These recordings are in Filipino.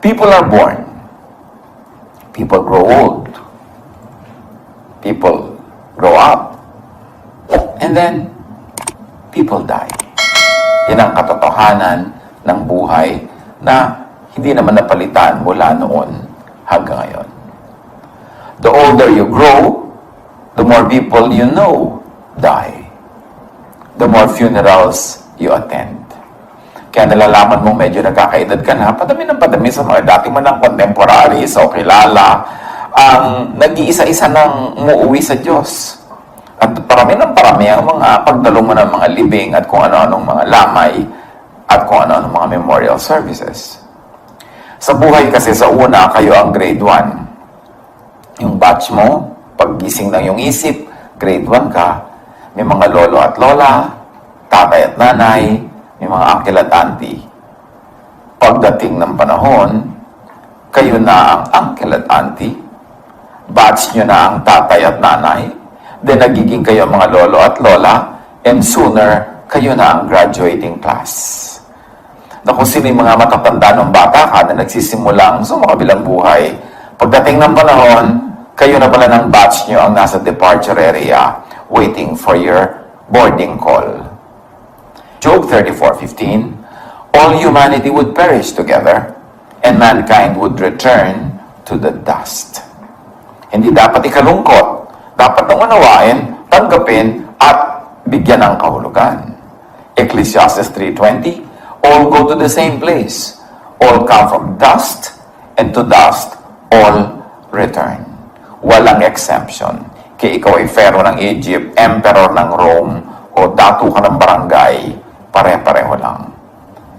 People are born. People grow old. People grow up. And then, people die. Yan ang katotohanan ng buhay na hindi naman napalitan mula noon hanggang ngayon. The older you grow, the more people you know die. The more funerals you attend. Kaya nalalaman mo medyo nagkakaedad ka na, padami sa mga dati mo ng contemporaries o kilala, ang nag-iisa-isa nang umuwi sa Diyos. At parami ang mga pagdalo mo ng mga libing at kung ano-anong mga lamay at kung ano-anong mga memorial services. Sa buhay kasi sa una, kayo ang grade 1. Yung batch mo, paggising ng iyong isip, grade 1 ka, may mga lolo at lola, tatay at nanay, may mga uncle at auntie. Pagdating ng panahon, kayo na ang uncle at auntie, batch nyo na ang tatay at nanay, then nagiging kayo mga lolo at lola, and sooner, kayo na ang graduating class. Na kung sino yung mga matatanda ng bata ka na nagsisimulang sa makabilang buhay, pagdating ng panahon, kayo na pala ng batch nyo ang nasa departure area, waiting for your boarding call. Job 34:15, all humanity would perish together, and mankind would return to the dust. Hindi dapat ikalungkot. Dapat nang unawain, tanggapin, at bigyan ng kahulugan. Ecclesiastes 3:20, all go to the same place. All come from dust, and to dust all return. Walang exemption. Kaya ikaw ay pharaoh ng Egypt, emperor ng Rome, o datu ka ng barangay, pare-pareho lang.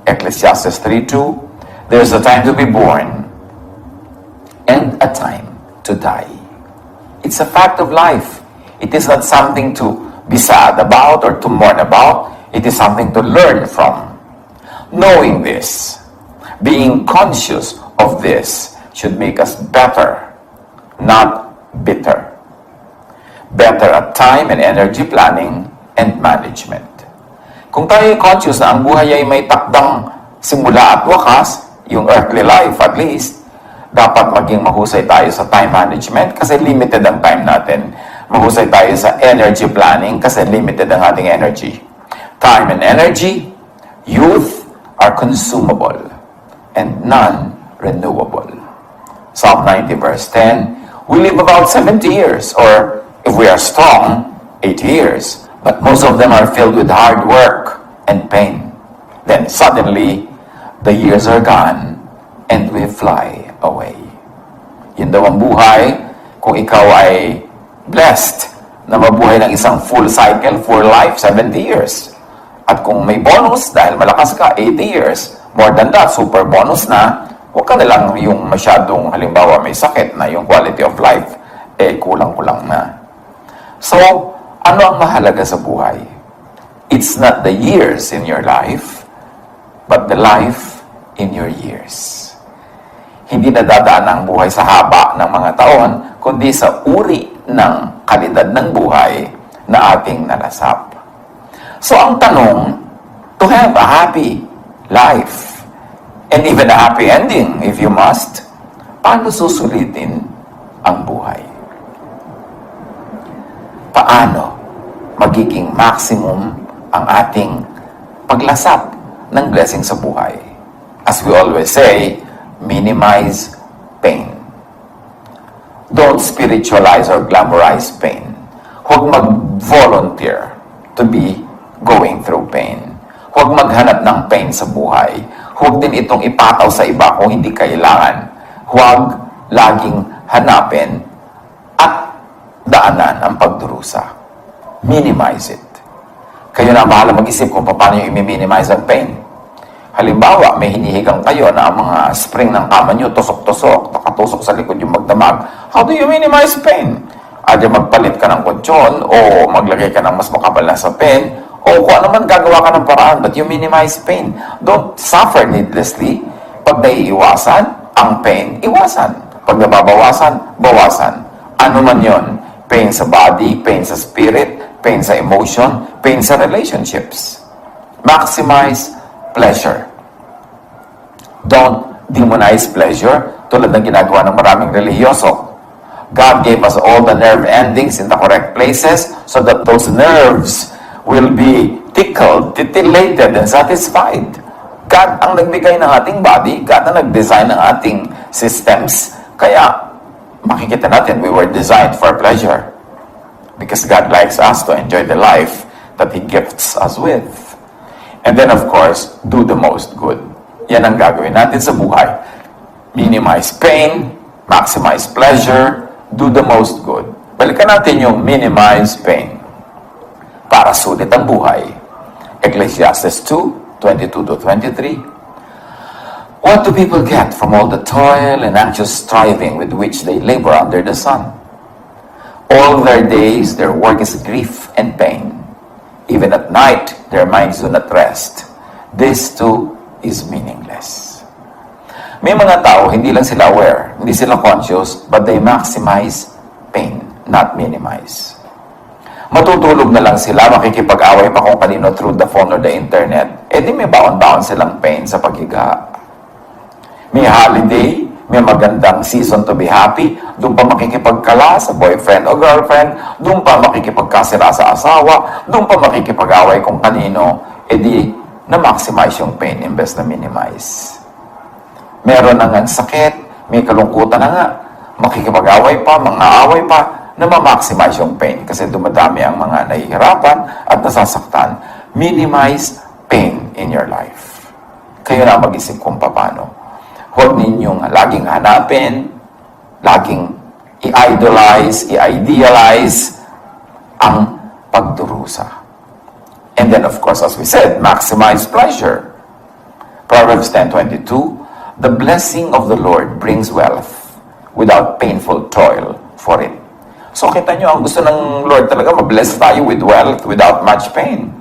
Ecclesiastes 3:2, there's a time to be born, and a time to die. It's a fact of life. It is not something to be sad about or to mourn about. It is something to learn from. Knowing this, being conscious of this, should make us better, not bitter. Better at time and energy planning and management. Kung tayo ay conscious na ang buhay ay may takdang simula at wakas, yung earthly life at least, dapat maging mahusay tayo sa time management kasi limited ang time natin. Mahusay tayo sa energy planning kasi limited ang ating energy. Time and energy, youth, are consumable and non-renewable. Psalm 90 verse 10, we live about 70 years, or if we are strong, 80 years. But most of them are filled with hard work and pain. Then suddenly, the years are gone and we fly away. Yun daw ang buhay kung ikaw ay blessed na mabuhay ng isang full cycle, full life, 70 years. At kung may bonus, dahil malakas ka, 80 years. More than that, super bonus na, huwag ka na lang yung masyadong, halimbawa may sakit na yung quality of life, kulang-kulang na. So, ano ang mahalaga sa buhay? It's not the years in your life, but the life in your years. Hindi nadadaan ang buhay sa haba ng mga taon, kundi sa uri ng kalidad ng buhay na ating nalasap. So ang tanong, to have a happy life, and even a happy ending if you must, paano susulitin ang buhay? Paano magiging maximum ang ating paglasap ng blessing sa buhay? As we always say, minimize pain. Don't spiritualize or glamorize pain. Huwag mag-volunteer to be going through pain. Huwag maghanap ng pain sa buhay. Huwag din itong ipataw sa iba kung hindi kailangan. Huwag laging hanapin at daanan ang pagdurusa. Minimize it. Kayo na bahala mag-isip kung paano yung i-minimize ang pain. Halimbawa, may hinihigang kayo na ang mga spring ng kama nyo, tusok-tusok, nakatusok sa likod yung magdamag. How do you minimize pain? Either magpalit ka ng kutsyon, o maglagay ka ng mas makapal na sapin, o kung ano man gagawa ka ng paraan, but you minimize pain. Don't suffer needlessly. Pag naiiwasan, ang pain, iwasan. Pag nababawasan, bawasan. Ano man yon? Pain sa body, pain sa spirit, pain sa emotion, pain sa relationships. Maximize pleasure. Don't demonize pleasure tulad ng ginagawa ng maraming relihiyoso. God gave us all the nerve endings in the correct places so that those nerves will be tickled, titillated, and satisfied. God ang nagbigay ng ating body, God ang nag-design ng ating systems. Kaya, makikita natin, we were designed for pleasure. Because God likes us to enjoy the life that He gifts us with. And then, of course, do the most good. Yan ang gagawin natin sa buhay. Minimize pain, maximize pleasure, do the most good. Balikan natin yung minimize pain. Para sulit ang buhay. Ecclesiastes 2:22-23. What do people get from all the toil and anxious striving with which they labor under the sun? All their days, their work is grief and pain. Even at night, their minds do not rest. This too is meaningless. May mga tao, hindi lang sila aware, hindi sila conscious, but they maximize pain, not minimize. Matutulog na lang sila, makikipag-away pa kung kanino through the phone or the internet, di may baon-baon silang pain sa paghiga. May holiday, may magandang season to be happy, doon pa makikipagkala sa boyfriend o girlfriend, doon pa makikipagkasira sa asawa, doon pa makikipag-away kung kanino, di na-maximize yung pain imbes na minimize. Meron na nga sakit, may kalungkutan na nga, makikipag-away pa, mga away pa, na ma-maximize yung pain kasi dumadami ang mga nahihirapan at nasasaktan. Minimize pain in your life. Kayo na mag-isip kung paano. Huwag ninyong laging hanapin, laging i-idolize, i-idealize ang pagdurusa. And then, of course, as we said, maximize pleasure. Proverbs 10:22, the blessing of the Lord brings wealth without painful toil for it. So, kita nyo, ang gusto ng Lord talaga, mabless tayo with wealth without much pain.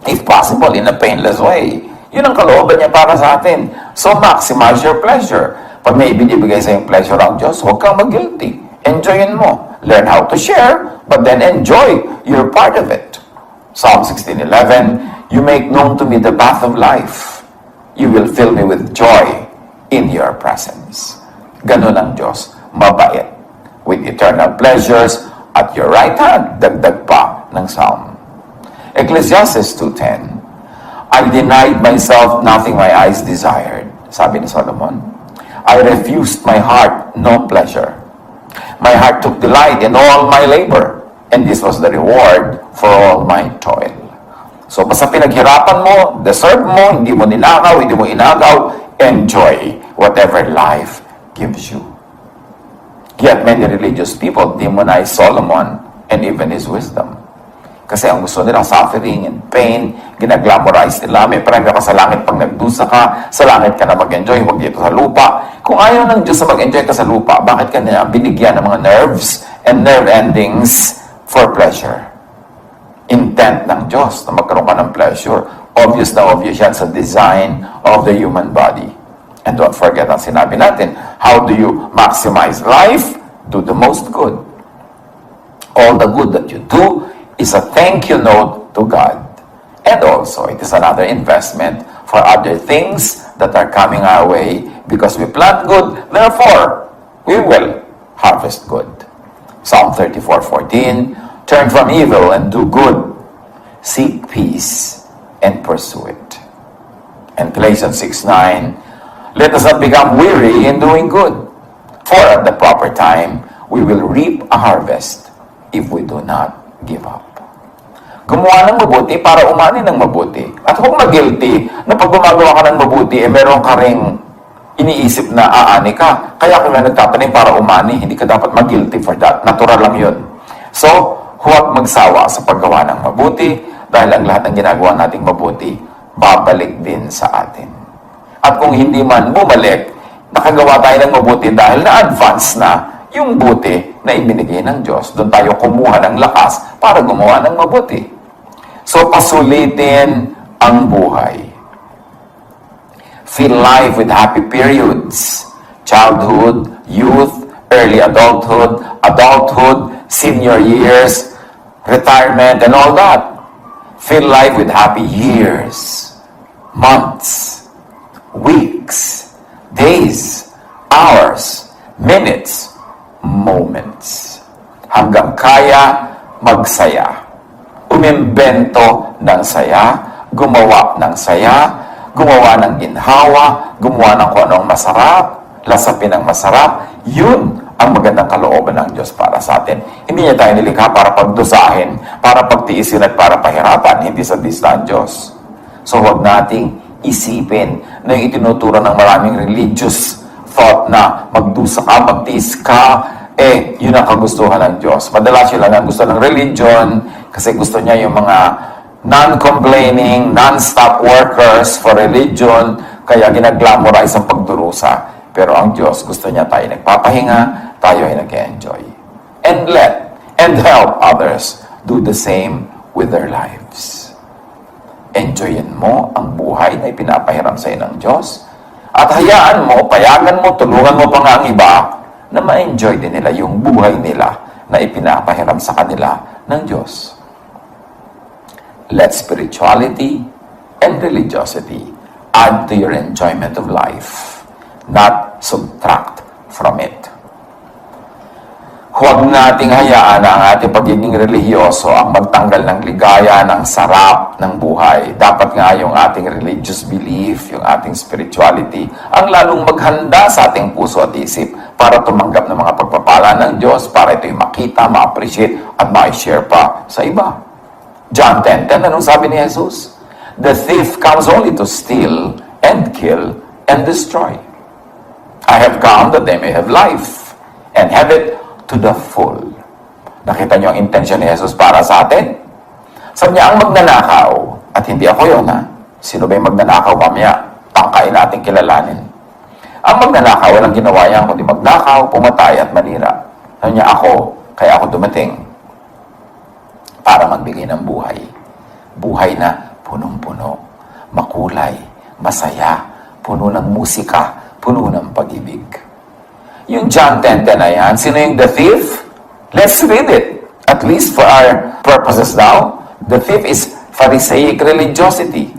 If possible, in a painless way. Yun ang kalooban niya para sa atin. So, maximize your pleasure. Pag may ibinibigay sa yung pleasure ang Diyos, huwag kang mag-guilty. Enjoyin mo. Learn how to share, but then enjoy your part of it. Psalm 16:11, you make known to me the path of life. You will fill me with joy in your presence. Ganun ang Diyos. Mabait. With eternal pleasures at your right hand. Dagdag pa ng Psalm. Ecclesiastes 2:10, I denied myself nothing my eyes desired. Sabi ni Solomon, I refused my heart no pleasure. My heart took delight in all my labor, and this was the reward for all my toil. So, basta pinaghirapan mo, deserve mo, hindi mo ninakaw, hindi mo inagaw, enjoy whatever life gives you. Yet many religious people demonize Solomon and even his wisdom. Kasi ang gusto nila, suffering and pain, ginaglamorize nila. May premyo ka sa langit pag nagdusa ka, sa langit ka na mag-enjoy, huwag dito sa lupa. Kung ayaw ng Diyos na mag-enjoy ka sa lupa, bakit ka na binigyan ng mga nerves and nerve endings for pleasure? Intent ng Diyos na magkaroon ka ng pleasure. Obvious na obvious yan sa design of the human body. And don't forget ang sinabi natin, how do you maximize life? Do the most good. All the good that you do is a thank you note to God. And also, it is another investment for other things that are coming our way because we plant good, therefore, we will harvest good. Psalm 34:14, turn from evil and do good. Seek peace and pursue it. And Galatians 6:9, let us not become weary in doing good, for at the proper time, we will reap a harvest if we do not give up. Gumawa ng mabuti para umani ng mabuti. At huwag mag-guilty na pag gumagawa ka ng mabuti, meron ka ring iniisip na aani ka. Kaya kung nagtatanim para umani, hindi ka dapat mag-guilty for that. Natural lang yun. So, huwag magsawa sa paggawa ng mabuti dahil ang lahat ng ginagawa nating mabuti, babalik din sa atin. At kung hindi man bumalik, nakagawa tayo ng mabuti dahil na-advance na yung buti na ibinigay ng Diyos. Doon tayo kumuha ng lakas para gumawa ng mabuti. So, pasulitin ang buhay. Fill life with happy periods. Childhood, youth, early adulthood, senior years, retirement, and all that. Fill life with happy years, months, weeks, days, hours, minutes, moments. Hanggang kaya magsaya. Umimbento ng saya, gumawa ng saya, gumawa ng ginhawa, gumawa ng kung anong masarap, lasapin ng masarap. Yun ang magandang kalooban ng Diyos para sa atin. Hindi niya tayo nilikha para pagdusahin, para pagtiisin at para pahirapan. Hindi sadista ang Diyos. So huwag nating isipin na yung itinuturo ng maraming religious thought na magdusa ka, magtiis ka, yun ang kagustuhan ng Diyos. Madalas yun lang ang gusto ng religion kasi gusto niya yung mga non-complaining, non-stop workers for religion, kaya ginaglamorize ang pagdurusa. Pero ang Diyos, gusto niya tayo nagpapahinga, tayo ay nag-enjoy. And help others do the same with their lives. Enjoyin mo ang buhay na ipinapahiram sa ng Diyos. At hayaan mo, payagan mo, tulungan mo pa nga ang iba na ma-enjoy din nila yung buhay nila na ipinapahiram sa kanila ng Diyos. Let spirituality and religiosity add to your enjoyment of life, not subtract from it. Huwag nating hayaan ang ating pagiging relihiyoso ang magtanggal ng ligaya, ng sarap ng buhay. Dapat nga yung ating religious belief, yung ating spirituality, ang lalong maghanda sa ating puso at isip para tumanggap ng mga pagpapala ng Diyos, para ito'y makita, ma-appreciate, at ma-share pa sa iba. John 10:10, anong sabi ni Jesus? The thief comes only to steal and kill and destroy. I have come that they may have life and have it to the full. Nakita niyo ang intention ni Jesus para sa atin? Sabi niya, ang magnanakaw, at hindi ako yun, ha? Sino ba yung magnanakaw? Mamaya, tangkain natin kilalanin. Ang magnanakaw, walang ginawa niya, kundi magnakaw, pumatay at manira. Sabi niya, kaya ako dumating para magbigay ng buhay. Buhay na punong-puno, makulay, masaya, puno ng musika, puno ng pag-ibig. Yung John 10:10 na yan, sino yung the thief? Let's read it. At least for our purposes now. The thief is Pharisaic religiosity.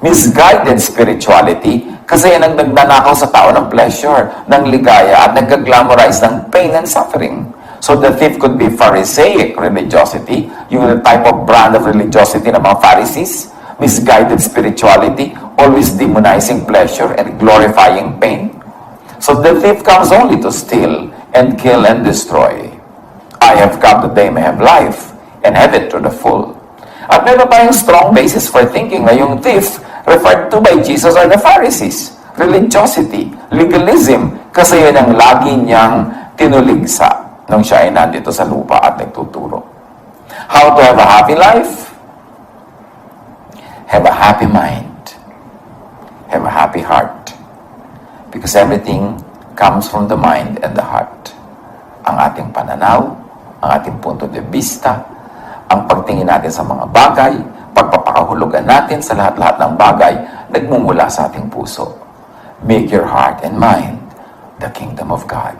Misguided spirituality kasi yan ang nagnanakaw sa tao ng pleasure, ng ligaya, at nag-glamorize ng pain and suffering. So the thief could be Pharisaic religiosity, yung type of brand of religiosity ng mga Pharisees, misguided spirituality, always demonizing pleasure and glorifying pain. So the thief comes only to steal and kill and destroy. I have come that they may have life and have it to the full. At meron tayong strong basis for thinking na yung thief referred to by Jesus are the Pharisees. Religiosity, legalism, kasi yun ang lagi niyang tinuligsa nung siya ay nandito sa lupa at nagtuturo. How to have a happy life? Have a happy mind. Have a happy heart. Because everything comes from the mind and the heart. Ang ating pananaw, ang ating punto de vista, ang pagtingin natin sa mga bagay, pagpapakahulugan natin sa lahat-lahat ng bagay, nagmumula sa ating puso. Make your heart and mind the kingdom of God,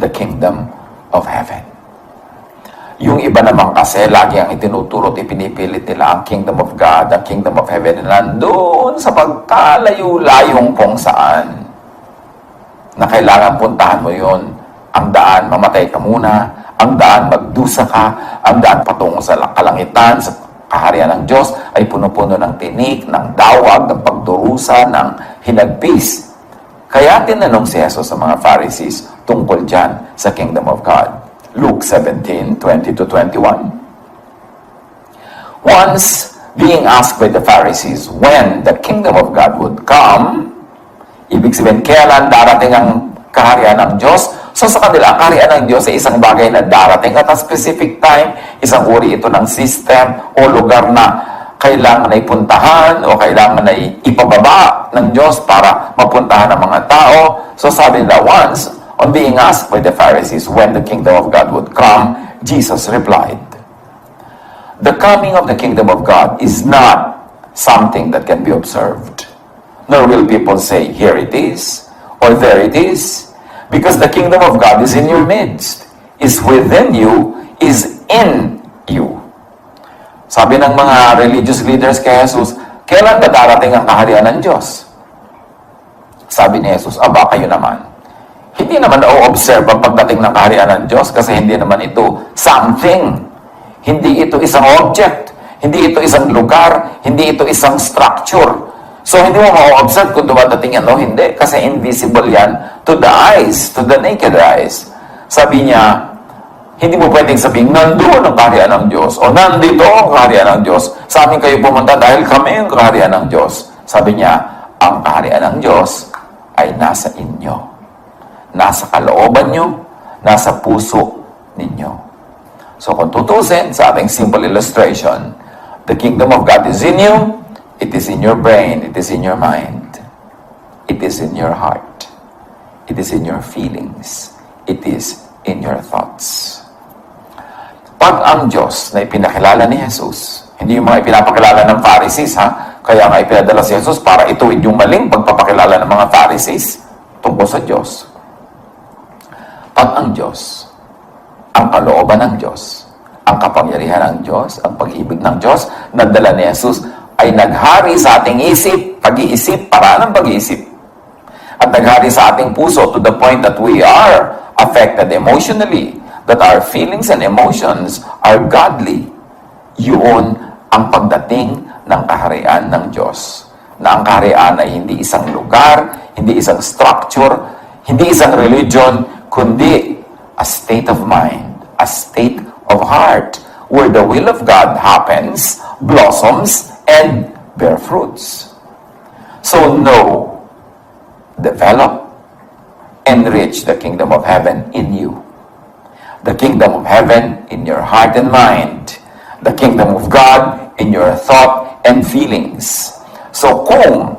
the kingdom of heaven. Yung iba naman kasi, lagi ang itinuturo at ipinipilit nila ang kingdom of God, ang kingdom of heaven, na nandun sa pagkalayo-layong kung saan na kailangan puntahan mo yun. Ang daan, mamatay ka muna. Ang daan, magdusa ka. Ang daan, patungo sa kalangitan, sa kaharian ng Diyos, ay puno-puno ng tinik, ng dawag, ng pagdurusa, ng hinagpis. Kaya tinanong si Jesus sa mga Pharisees tungkol dyan sa kingdom of God. Luke 17:20-21. Once, being asked by the Pharisees when the kingdom of God would come, ibig sabihin, kailan darating ang kaharian ng Diyos? So sa kanila, ang kaharian ng Diyos ay isang bagay na darating at a specific time, isang uri ito ng system o lugar na kailangan na ipuntahan o kailangan na ipababa ng Diyos para mapuntahan ng mga tao. So sabi nila, once, on being asked by the Pharisees when the kingdom of God would come, Jesus replied, the coming of the kingdom of God is not something that can be observed. Nor will people say, here it is, or there it is, because the kingdom of God is in your midst, is within you, is in you. Sabi ng mga religious leaders kay Jesus, kailan ba darating ang kaharian ng Diyos? Sabi ni Jesus, aba kayo naman. Hindi naman na-observe ang pagdating ng kaharian ng Diyos kasi hindi naman ito something. Hindi ito isang object. Hindi ito isang lugar. Hindi ito isang structure. So, hindi mo ma-observe kung dumadating yan o hindi kasi invisible yan to the eyes, to the naked eyes. Sabi niya, hindi mo pwedeng sabihin, nandoon ang kaharian ng Diyos o nandito ang kaharian ng Diyos. Sa amin kayo pumunta dahil kami ang kaharian ng Diyos. Sabi niya, ang kaharian ng Diyos ay nasa inyo. Nasa kalooban nyo, nasa puso ninyo. So kung tutusin sa ating simple illustration, the kingdom of God is in you, it is in your brain, it is in your mind, it is in your heart, it is in your feelings, it is in your thoughts. Pag ang Diyos na ipinakilala ni Jesus, hindi yung mga ipinapakilala ng Pharisees, kaya nga ipinadala si Jesus para ituwid yung maling pagpapakilala ng mga Pharisees tungkol sa Diyos. Pag ang Diyos, ang kalooban ng Diyos, ang kapangyarihan ng Diyos, ang pag-ibig ng Diyos, nadala ni Jesus, ay naghari sa ating isip, pag-iisip, paraan ng pag-iisip. At naghari sa ating puso to the point that we are affected emotionally, that our feelings and emotions are godly. Yun ang pagdating ng kaharian ng Diyos. Na ang kaharian ay hindi isang lugar, hindi isang structure, hindi isang religion, kundi a state of mind, a state of heart, where the will of God happens, blossoms, and bear fruits. So know, develop, enrich the kingdom of heaven in you. The kingdom of heaven in your heart and mind. The kingdom of God in your thought and feelings. So kung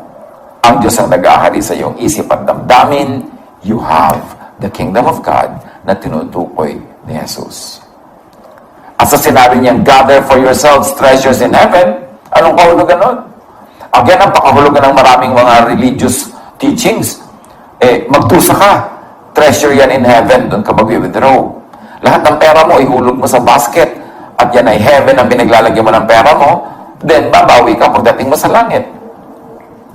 ang Diyos ang nag-ahari sa iyong isip at damdamin, you have the kingdom of God na tinutukoy ni Jesus. At sa sinabi niyang, gather for yourselves treasures in heaven, anong kahulugan nun? Again, ang pakahulugan ng maraming mga religious teachings, magtusa ka, treasure yan in heaven, doon ka mag-withdraw. Lahat ng pera mo, ihulog mo sa basket, at yan ay heaven ang pinaglalagyan mo ng pera mo, then babawi ka pagdating mo sa langit.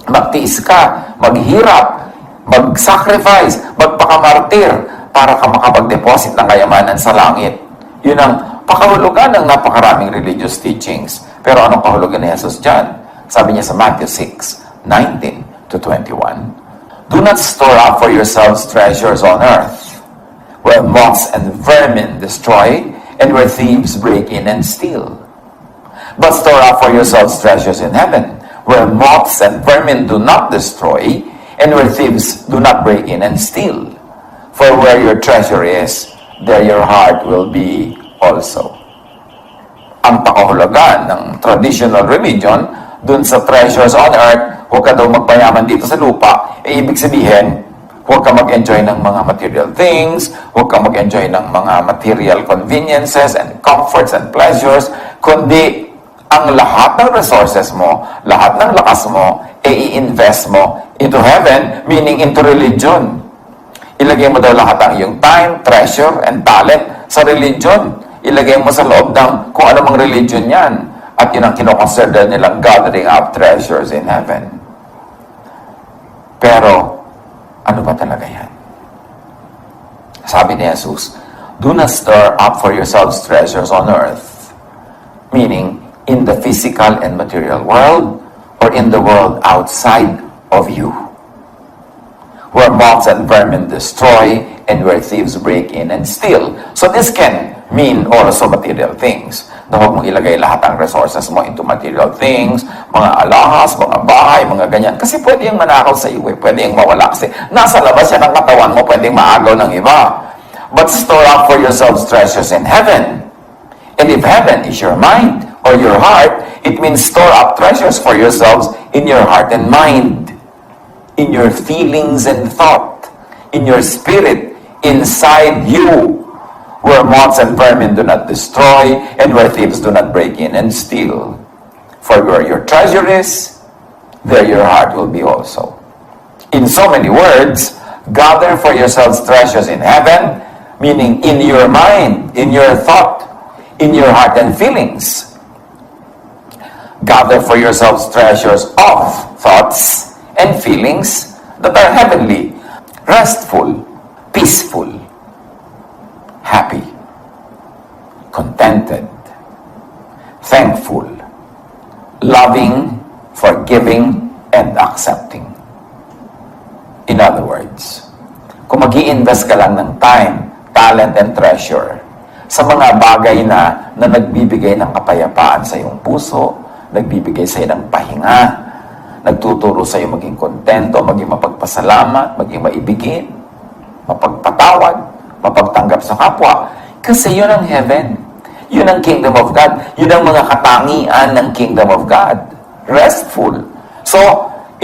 Magtiis ka, maghirap, mag-sacrifice, magpakamartir para ka makapag-deposit ng kayamanan sa langit. Yun ang pakahulugan ng napakaraming religious teachings. Pero anong kahulugan ni Jesus dyan? Sabi niya sa Matthew 6:19-21, do not store up for yourselves treasures on earth, where moths and vermin destroy, and where thieves break in and steal. But store up for yourselves treasures in heaven, where moths and vermin do not destroy, and where thieves do not break in and steal. For where your treasure is, there your heart will be also. Ang pakahulugan ng traditional religion, dun sa treasures on earth, huwag ka daw magpayaman dito sa lupa, ibig sabihin, huwag ka mag-enjoy ng mga material things, huwag ka mag-enjoy ng mga material conveniences and comforts and pleasures, kundi ang lahat ng resources mo, lahat ng lakas mo, i-invest mo into heaven, meaning into religion. Ilagay mo daw lahat ng iyong time, treasure, and talent sa religion. Ilagay mo sa loob ng kung ano mang religion yan. At yun ang kinoconsider nilang gathering up treasures in heaven. Pero, ano ba talaga yan? Sabi ni Jesus, do not store up for yourselves treasures on earth. Meaning, in the physical and material world, or in the world outside of you, where moths and vermin destroy, and where thieves break in and steal. So this can mean also material things. Na huwag mong ilagay lahat ng resources mo into material things, mga alahas, mga bahay, mga ganyan. Kasi pwede yung manakaw sa iyo, pwede yung mawala. Kasi nasa labas yan ang katawan mo, pwede yung maagaw ng iba. But store up for yourselves treasures in heaven. And if heaven is your mind or your heart, it means store up treasures for yourselves in your heart and mind, in your feelings and thought, in your spirit, inside you, where moths and vermin do not destroy, and where thieves do not break in and steal. For where your treasure is, there your heart will be also. In so many words, gather for yourselves treasures in heaven, meaning in your mind, in your thought, in your heart and feelings. Gather for yourselves treasures of thoughts and feelings that are heavenly, restful, peaceful, happy, contented, thankful, loving, forgiving, and accepting. In other words, kung mag-i-invest ka lang ng time, talent, and treasure sa mga bagay na nagbibigay ng kapayapaan sa iyong puso, nagbibigay sa iyo ng pahinga, nagtuturo sa iyo maging kontento, maging mapagpasalamat, maging maibigin, mapagpatawad, mapagtanggap sa kapwa, kasi yun ang heaven. Yun ang kingdom of God. Yun ang mga katangian ng kingdom of God. Restful. So,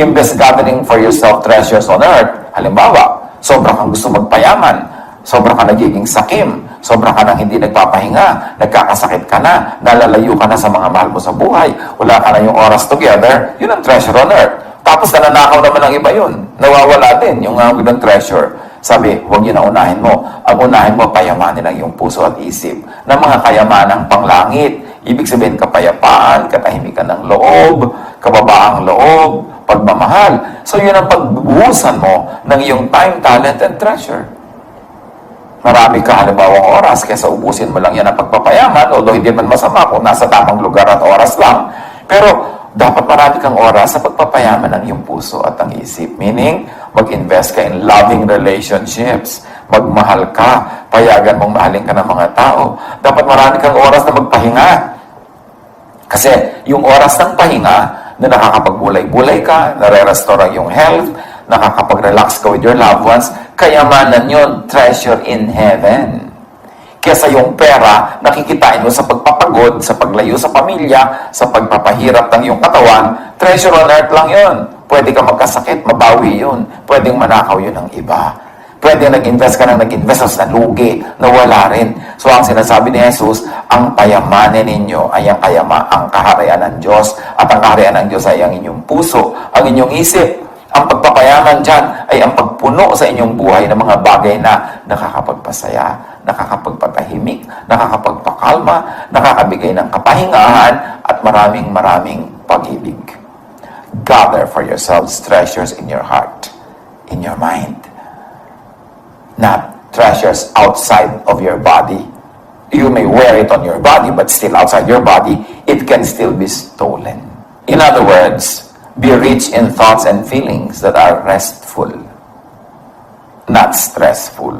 imbes gathering for yourself treasures on earth, halimbawa, sobrang kang gusto magpayaman, sobrang ka nagiging sakim, sobrang ka nang hindi nagpapahinga, nagkakasakit ka na, nalalayo ka na sa mga mahal mo sa buhay, wala ka na yung oras together, yun ang treasure on earth. Tapos nananakaw naman ng iba yun. Nawawala din yung ng treasure. Sabi, huwag yun na unahin mo. Ang unahin mo, payamanin ang iyong puso at isip ng mga kayamanang panglangit. Ibig sabihin, kapayapaan, katahimikan ng loob, kababaang loob, pagmamahal. So yun ang pagbubuhusan mo ng iyong time, talent, and treasure. Marami ka halimbawang oras, kaysa ubusin mo lang yan ang pagpapayaman, although hindi man masama kung nasa tamang lugar at oras lang. Pero dapat marami kang oras sa pagpapayaman ng iyong puso at ang isip. Meaning, mag-invest ka in loving relationships. Magmahal ka. Payagan mong mahalin ka ng mga tao. Dapat marami kang oras na magpahinga. Kasi yung oras ng pahinga, na nakakapagbulay-bulay ka, nare-restore ang iyong health, nakakapag-relax ka with your loved ones, kayamanan yun, treasure in heaven. Kesa yung pera, nakikitain mo sa pagpapagod, sa paglayo sa pamilya, sa pagpapahirap ng iyong katawan, treasure on earth lang yun. Pwede ka magkasakit, mabawi yun. Pwedeng manakaw yun ng iba. Pwede nag-invest ka ng nag-invest sa nalugi, nawala rin. So ang sinasabi ni Jesus, ang payamanin ninyo ay ang kaharian ng Diyos, at ang kaharian ng Diyos ay ang inyong puso, ang inyong isip. Ang pagpapayaman dyan ay ang pagpuno sa inyong buhay ng mga bagay na nakakapagpasaya, nakakapagpatahimik, nakakapagpakalma, nakakabigay ng kapahingahan, at maraming pag-ibig. Gather for yourselves treasures in your heart, in your mind. Not treasures outside of your body. You may wear it on your body, but still outside your body, it can still be stolen. In other words, be rich in thoughts and feelings that are restful, not stressful.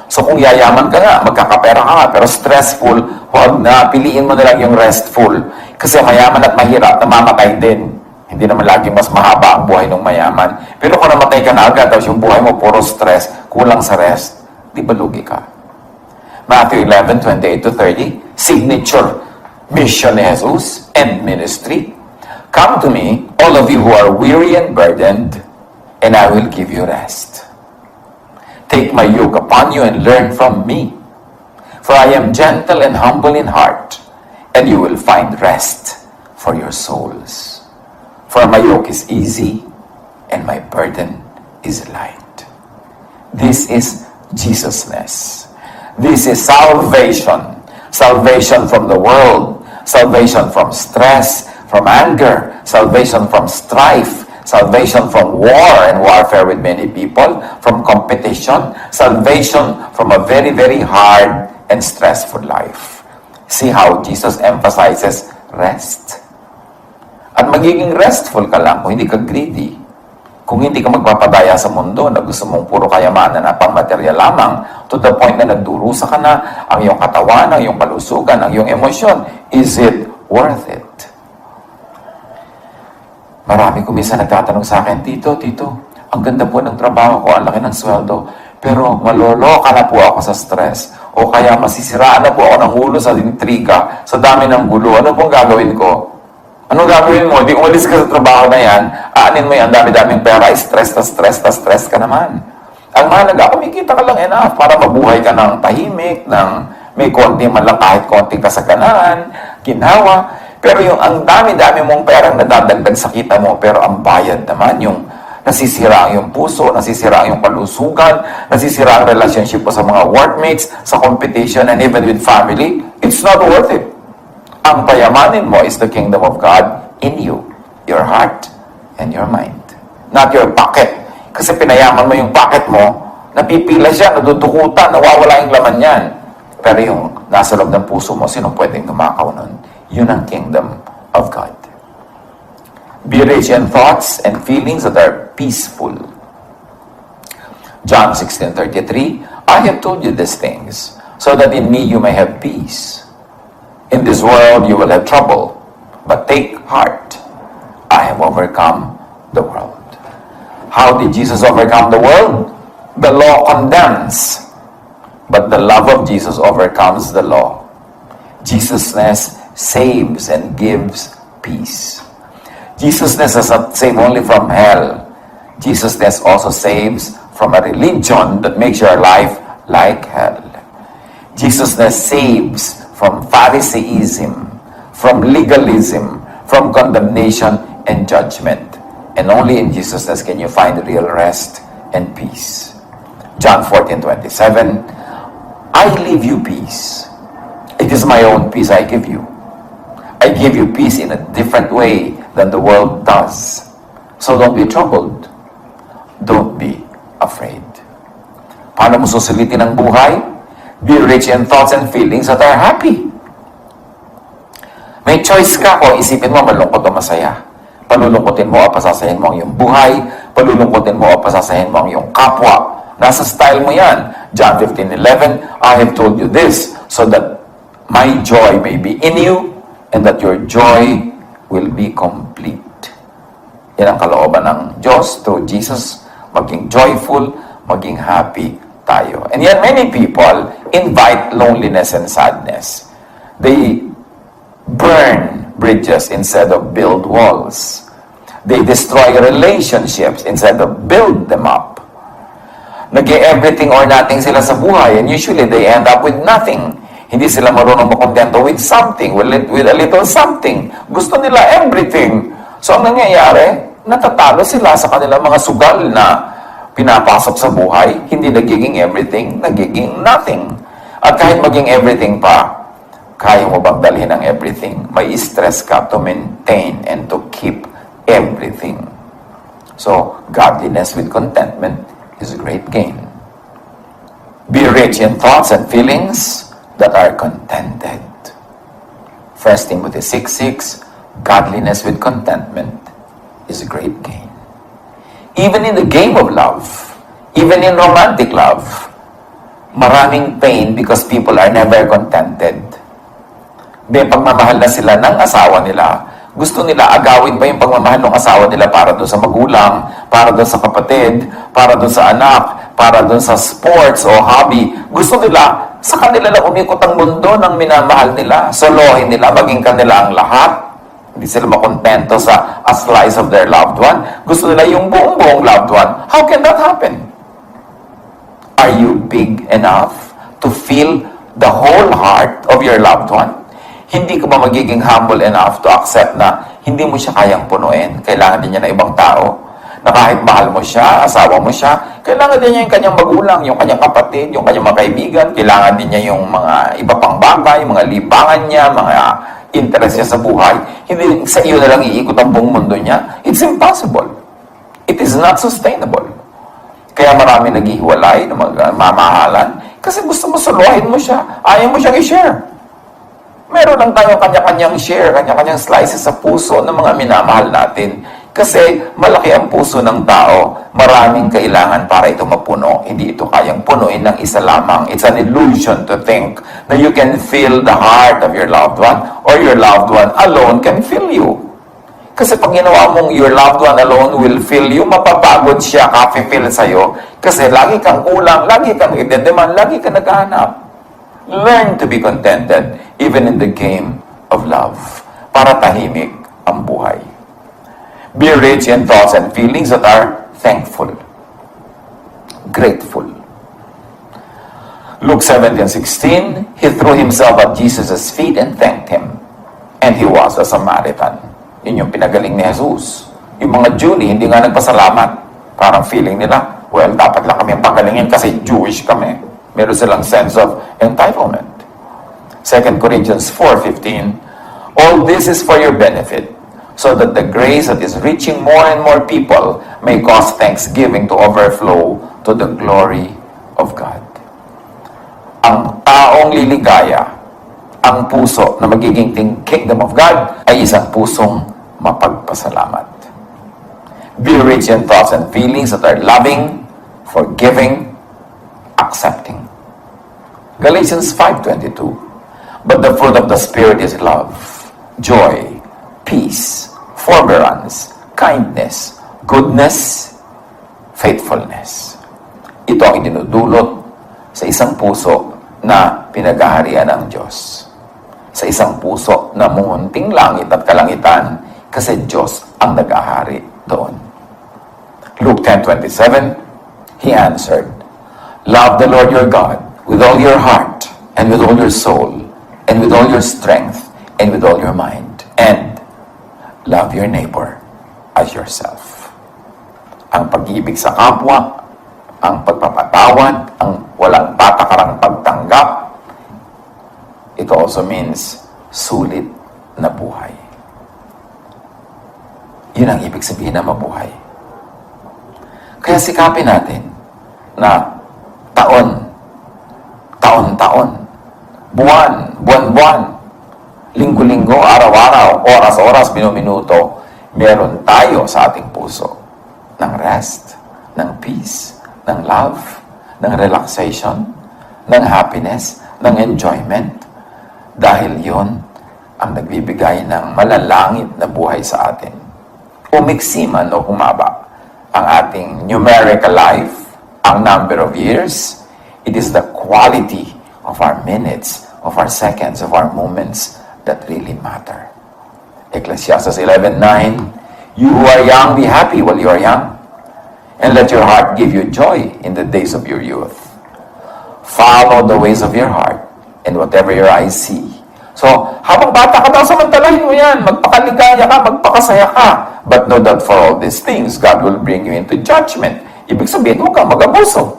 So kung yayaman ka nga, magkakapera ka nga, pero stressful, huwag na, piliin mo na lang yung restful. Kasi mayaman at mahirap, namamatay din. Hindi naman laging mas mahaba ang buhay ng mayaman. Pero kung namatay ka na agad, tapos yung buhay mo puro stress, kulang sa rest, di ba lugi ka? Matthew 11:28-30, signature mission ni Jesus and ministry. Come to me, all of you who are weary and burdened, and I will give you rest. Take my yoke upon you and learn from me, for I am gentle and humble in heart, and you will find rest for your souls. For my yoke is easy, and my burden is light. This is Jesusness. This is salvation. Salvation from the world. Salvation from stress, from anger, salvation from strife, salvation from war and warfare with many people, from competition, salvation from a very, very hard and stressful life. See how Jesus emphasizes rest. At magiging restful ka lang kung hindi ka greedy. Kung hindi ka magpapadaya sa mundo na gusto mong puro kayamanan na pang material lamang, to the point na nagdurusa ka na, ang iyong katawan, ang iyong kalusugan, ang iyong emosyon, is it worth it? Marami ko minsan nagtatanong sa akin, Tito, ang ganda po ng trabaho ko, ang laki ng sweldo, pero maloloka na po ako sa stress, o kaya masisiraan na po ako ng ulo sa intriga, sa dami ng gulo, ano pong gagawin ko? Anong gagawin mo? Di umalis ka sa trabaho na yan, aanin mo yan, dami-daming pera, stress ka naman. Ang mahalaga, kumikita ka lang enough para mabuhay ka ng tahimik, ng may konti man lang kahit konting kasaganan, ginawa. Pero yung ang dami-dami mong perang nadadagdag sa kita mo, pero ang bayad naman, yung nasisira ang iyong puso, nasisira ang iyong kalusugan, nasisira ang relationship mo sa mga workmates, sa competition, and even with family, it's not worth it. Ang payamanin mo is the kingdom of God in you, your heart, and your mind. Not your pocket. Kasi pinayaman mo yung pocket mo, napipila siya, nadudukutan, nawawala yung laman yan. Pero yung nasa loob ng puso mo, sino pwedeng tumakaw nun? Yun ang kingdom of God. Be rich in thoughts and feelings that are peaceful. John 16:33, I have told you these things, so that in me you may have peace. In this world you will have trouble, but take heart. I have overcome the world. How did Jesus overcome the world? The law condemns, but the love of Jesus overcomes the law. Jesusness saves and gives peace. Jesusness does not save only from hell. Jesusness also saves from a religion that makes your life like hell. Jesusness saves from Phariseeism, from legalism, from condemnation and judgment. And only in Jesusness can you find real rest and peace. John 14:27, I leave you peace. It is my own peace I give you. I give you peace in a different way than the world does. So don't be troubled. Don't be afraid. Paano mo susulitin ang buhay? Be rich in thoughts and feelings that are happy. May choice ka kung isipin mo malungkot o masaya. Palulungkotin mo o pasasahin mo ang iyong buhay. Palulungkotin mo o pasasahin mo ang iyong kapwa. Nasa style mo yan. John 15:11, I have told you this so that my joy may be in you and that your joy will be complete. Yan ang kalooban ng Diyos through Jesus. Maging joyful, maging happy tayo. And yet many people invite loneliness and sadness. They burn bridges instead of build walls. They destroy relationships instead of build them up. Nag-everything or nothing sila sa buhay, and usually they end up with nothing. Hindi sila marunong makontento with something, with a little something. Gusto nila everything. So ang nangyayari, natatalo sila sa kanilang mga sugal na pinapasok sa buhay, hindi nagiging everything, nagiging nothing. At kahit maging everything pa, kaya mo bang dalhin ang everything? May stress ka to maintain and to keep everything. So, godliness with contentment is a great gain. Be rich in thoughts and feelings that are contented. 1 Timothy 6:6, godliness with contentment is a great gain. Even in the game of love, even in romantic love, maraming pain because people are never contented. May pagmamahal na sila ng asawa nila. Gusto nila agawin pa yung pagmamahal ng asawa nila para doon sa magulang, para doon sa kapatid, para doon sa anak, para doon sa sports o hobby. Gusto nila sa kanila lang umikot ang mundo ng minamahal nila. Solohin nila, maging kanila ang lahat. Hindi sila makontento sa a slice of their loved one. Gusto nila yung buong loved one. How can that happen? Are you big enough to feel the whole heart of your loved one? Hindi ka ba magiging humble enough to accept na hindi mo siya kayang punuin? Kailangan din niya ng ibang tao. Na kahit mahal mo siya, asawa mo siya, kailangan din niya yung kanyang magulang, yung kanyang kapatid, yung kanyang mga kaibigan. Kailangan din niya yung mga iba pang bagay, mga libangan niya, mga interest niya sa buhay. Hindi sa iyo na lang iikot ang buong mundo niya. It's impossible. It is not sustainable. Kaya marami naghihiwalay na magmamahalan kasi gusto mo suluhin mo siya. Ayaw mo siyang i-share. Meron lang tayo kanya-kanyang share, kanya-kanyang slices sa puso ng mga minamahal natin. Kasi malaki ang puso ng tao, maraming kailangan para ito mapuno. Hindi ito kayang punuin ng isa lamang. It's an illusion to think na you can fill the heart of your loved one or your loved one alone can fill you. Kasi pag ginawa mong your loved one alone will fill you, mapapagod siya, ka-fill sa'yo. Kasi lagi kang kulang, lagi kang i-demand, lagi kang naghahanap. Learn to be contented even in the game of love para tahimik ang buhay. Be rich in thoughts and feelings that are thankful, grateful. Luke 17:16, he threw himself at Jesus' feet and thanked him. And he was a Samaritan. Yun yung pinagaling ni Jesus. Yung mga Jew, hindi nga nagpasalamat. Parang feeling nila, well, dapat lang kami ang pagalingin kasi Jewish kami. Meron silang sense of entitlement. 2 Corinthians 4:15, all this is for your benefit, so that the grace that is reaching more and more people may cause thanksgiving to overflow to the glory of God. Ang taong liligaya, ang puso na magiging kingdom of God ay isang pusong mapagpasalamat. Be rich in thoughts and feelings that are loving, forgiving, accepting. Galatians 5:22. But the fruit of the Spirit is love, joy, peace, forbearance, kindness, goodness, faithfulness. Ito ang idinudulot sa isang puso na pinag-aharian ng Diyos. Sa isang puso na munting langit at kalangitan kasi Diyos ang nag-ahari doon. Luke 10:27, He answered, Love the Lord your God with all your heart and with all your soul and with all your strength and with all your mind, and love your neighbor as yourself. Ang pag-ibig sa kapwa, ang pagpapatawad, ang walang patakarang pagtanggap, it also means sulit na buhay. Yun ang ibig sabihin na mabuhay. Kaya sikapin natin na taon-taon, buwan-buwan, linggo-linggo, araw-araw, oras-oras, minuto, meron tayo sa ating puso ng rest, ng peace, ng love, ng relaxation, ng happiness, ng enjoyment. Dahil yon ang nagbibigay ng malalangit na buhay sa atin. Umiksi man o humaba ang ating numerical life, ang number of years, it is the quality of our minutes, of our seconds, of our moments that really matter. Ecclesiastes 11:9, You who are young, be happy while you are young, and let your heart give you joy in the days of your youth. Follow the ways of your heart, and whatever your eyes see. So, habang bata ka daw, samantalahin mo yan. Magpakaligaya ka, magpakasaya ka. But know that for all these things, God will bring you into judgment. Ibig sabihin, huwag kang mag-abuso.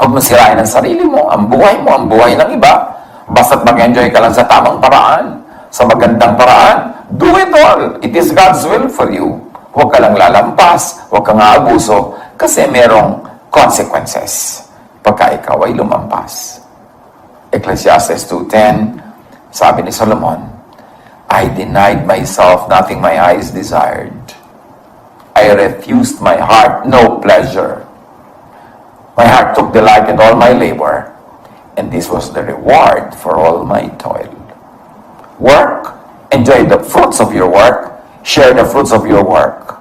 Huwag mo sirain ang sarili mo, ang buhay ng iba. Basta't mag-enjoy ka lang sa tamang paraan, sa magandang paraan, do it all. It is God's will for you. Huwag ka lang lalampas, huwag kang aabuso, kasi merong consequences pagka ikaw ay lumampas. Ecclesiastes 2:10, sabi ni Solomon, I denied myself nothing my eyes desired. I refused my heart no pleasure. My heart took delight in all my labor, and this was the reward for all my toil. Work, enjoy the fruits of your work, share the fruits of your work.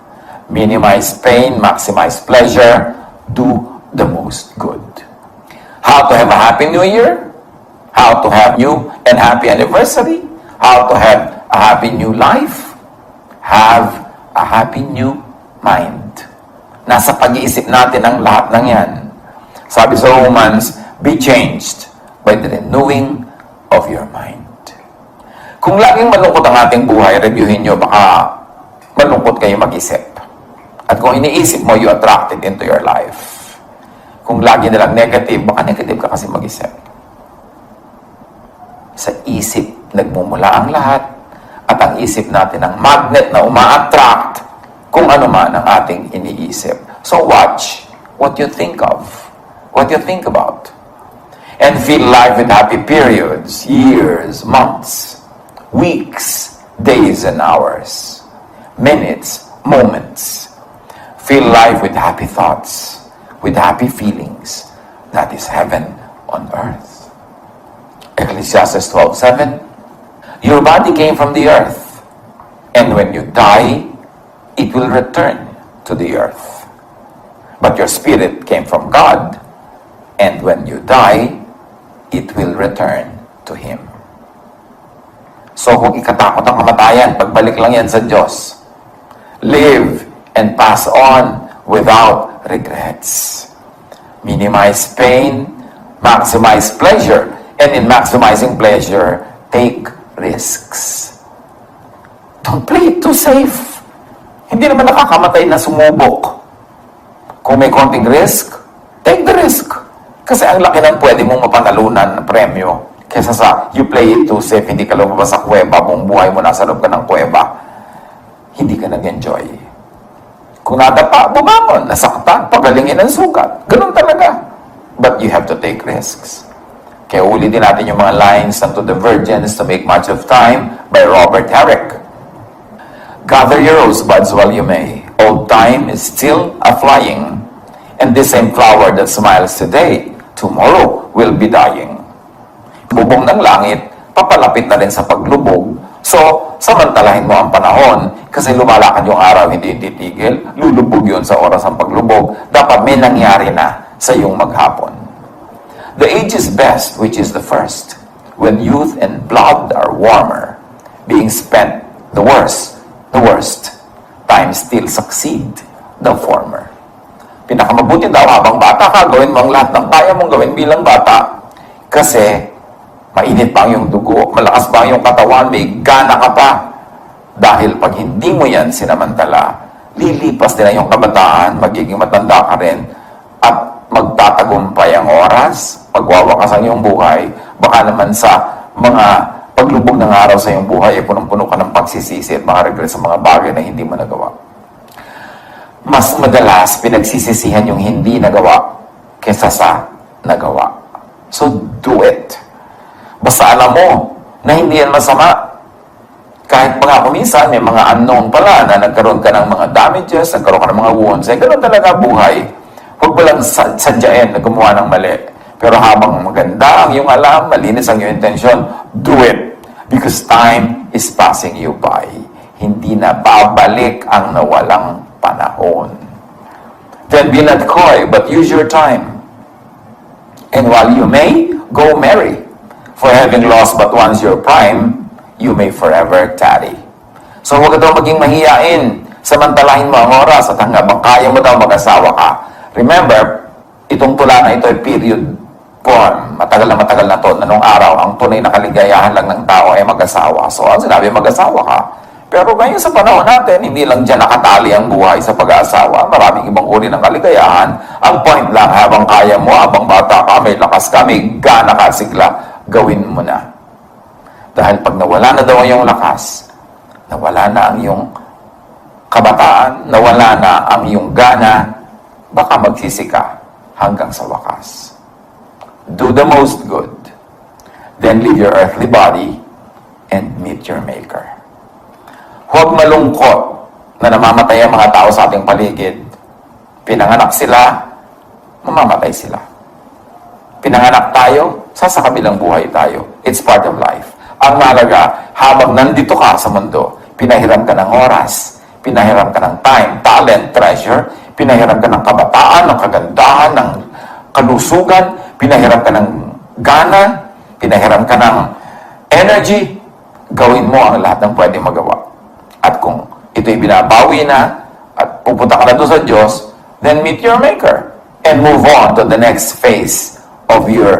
Minimize pain, maximize pleasure, do the most good. How to have a happy new year? How to have new and happy anniversary? How to have a happy new life? Have a happy new mind. Nasa pag-iisip natin ang lahat ng yan. Sabi sa Romans, be changed by the renewing of your mind. Kung laging malungkot ang ating buhay, reviewin nyo, baka malungkot kayo mag-isip. At kung iniisip mo, you attract it into your life. Kung lagi nilang negative, baka negative ka kasi mag-isip. Sa isip, nagmumula ang lahat. At ang isip natin ang magnet na uma-attract kung ano man ang ating iniisip. So watch what you think of, what you think about. And fill life with happy periods, years, months, weeks, days, and hours, minutes, moments. Fill life with happy thoughts, with happy feelings. That is heaven on earth. Ecclesiastes 12:7. Your body came from the earth, and when you die, it will return to the earth. But your spirit came from God, and when you die, it will return to Him. So kung ikatakot ang kamatayan, pagbalik lang yan sa Diyos. Live and pass on without regrets. Minimize pain, maximize pleasure, and in maximizing pleasure, take risks. Don't play it too safe. Hindi naman nakakamatay na sumubok. Kung may konting risk, take the risk. Kasi ang laki ng pwede mong mapanalunan na premyo. Kesa sa you play it too safe, hindi ka lumabas sa kuweba, buong buhay mo nasa loob ka ng kuweba. hindi ka nag-enjoy. Kung nadapa, bumangon, nasaktan, pagalingin ang sugat. Ganun talaga. But you have to take risks. Kaya ulitin natin yung mga lines ng To the Virgins to Make Much of Time by Robert Herrick. Gather your rosebuds while you may. Old time is still a-flying. And this same flower that smiles today, tomorrow will be dying. Bubong ng langit, papalapit na rin sa paglubog. So, samantalahin mo ang panahon kasi lumalakad yung araw, hindi titigil. Lulubog yun sa oras ng paglubog. Dapat may nangyari na sa iyong maghapon. The age is best, which is the first, when youth and blood are warmer, being spent the worst. Time still succeed the former. Pinakamabuti daw habang bata ka, gawin mo ang lahat ng kaya mong gawin bilang bata. Kasi mainit pa ang iyong dugo, malakas pa ang iyong katawan, may gana ka pa. Dahil pag hindi mo yan sinamantala, lilipas din ang iyong kabataan, magiging matanda ka rin, at magtatagumpay ang oras, magwawakas ang iyong buhay, baka naman sa mga paglubog ng araw sa iyong buhay, punong-puno ka ng pagsisisi at makaregret sa mga bagay na hindi mo nagawa. Mas madalas, pinagsisisihan yung hindi nagawa kesa sa nagawa. So, do it. Basta alam mo na hindi yan masama. Kahit mga kuminsan, may mga unknown pala na nagkaroon ka ng mga damages, nagkaroon ka ng mga wounds. Eh, ganun talaga buhay. Huwag mo lang sadyain na gumawa ng mali. Pero habang maganda ang iyong alam, malinis ang iyong intention, do it. Because time is passing you by. Hindi na babalik ang nawalang panahon. Then be not coy, but use your time. And while you may, go marry. For having lost but once your prime, you may forever tarry. So huwag ka daw maging mahiyain. Samantalahin mo ang oras at hanggang kaya mo daw mag-asawa ka. Remember, itong tula na ito ay period form. Matagal na to na nung araw, ang tunay na kaligayahan lang ng tao ay mag-asawa. So ang sinabi, mag-asawa ka. Pero ngayon sa panahon natin, hindi lang dyan nakatali ang buhay sa pag-aasawa. Maraming ibang uri ng kaligayahan. Ang point lang, habang kaya mo, habang bata ka, may lakas ka, may gana ka, sigla, gawin mo na. Dahil pag nawala na daw ang iyong lakas, nawala na ang iyong kabataan, nawala na ang iyong gana, baka magsisi ka hanggang sa wakas. Do the most good. Then leave your earthly body and meet your Maker. Huwag malungkot na namamatay ang mga tao sa ating paligid. Pinanganak sila, mamamatay sila. Pinanganak tayo, sa kabilang buhay tayo. It's part of life. Ang mahalaga, habang nandito ka sa mundo, pinahiram ka ng oras, pinahiram ka ng time, talent, treasure, pinahiram ka ng kabataan, ng kagandahan, ng kalusugan, pinahiram ka ng gana, pinahiram ka ng energy, gawin mo ang lahat ng pwede magawa. At kung ito'y binabawi na, at pupunta ka na doon sa Diyos, then meet your Maker and move on to the next phase of your